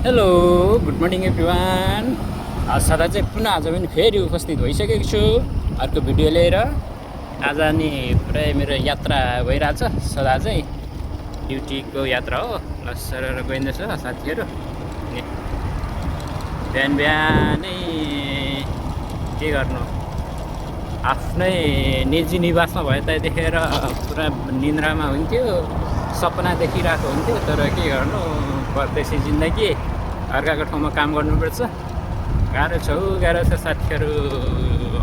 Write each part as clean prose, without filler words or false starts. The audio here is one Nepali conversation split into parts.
Hello good morning everyone. सदा चाहिँ पुनः आज पनि फेरि उपस्थित भइसकेको छु अर्को भिडियो लिएर। आज नि पुरै मेरो यात्रा भइरहेछ। सदा चाहिँ ड्युटीको यात्रा हो। लसर गइँदैछ साथीहरू। बिहान बिहानै के गर्नु, आफ्नै निजी निवासमा भए त देखेर पुरा निन्द्रामा हुन्थ्यो, सपना देखिरहेको हुन्थ्यो। तर के गर्नु, परदेशी जिन्दगी, अर्काको ठाउँमा काम गर्नुपर्छ। गाह्रो छ साथीहरू।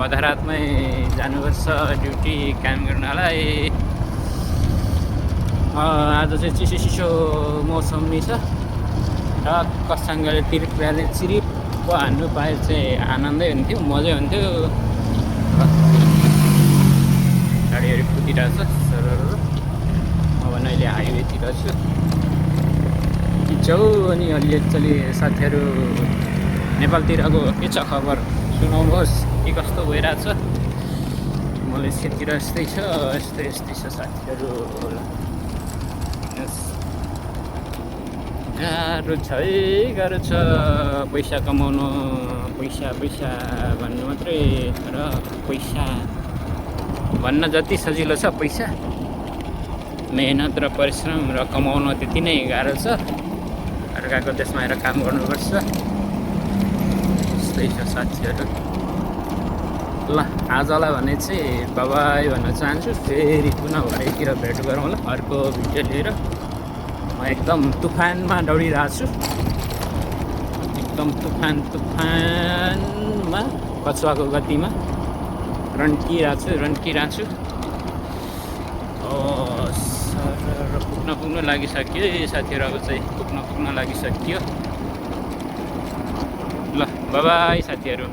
आधा रातमै जानुपर्छ ड्युटी काम गर्नलाई। आज चाहिँ चिसो चिसो मौसम नै छ र कसँगले तिर्पाले चिरिप हान्नु पाए चाहिँ आनन्दै हुन्थ्यो, मजै हुन्थ्यो। गाडीहरू कुदिरहेछ सरर। म भने अहिले हाइवेतिर छु। जाऊ अनि अलिअलि साथीहरू नेपालतिरको के छ खबर सुनाउनुहोस्, के कस्तो भइरहेछ। मलेसियातिर यस्तै छ साथीहरू। गाह्रो छ पैसा कमाउनु। पैसा भन्नु मात्रै, तर पैसा भन्न जति सजिलो छ पैसा, मेहनत र परिश्रम र कमाउन त्यति नै गाह्रो छ। अर्काको देशमा आएर काम गर्नुपर्छ। त्यस्तै छ साथीहरू। ल आजलाई भने चाहिँ बाबाई भन्न चाहन्छु। फेरि पुनः भरेतिर भेट गरौँ ल अर्को भिडियो लिएर। म एकदम तुफानमा दौडिरहेको छु, एकदम तुफानमा कछुवाको गतिमा रन्किरहेको छु। पुग्न लागिसक्यो साथीहरू। अब चाहिँ पुग्न लागिसक्यो। ल बाबाई साथीहरू।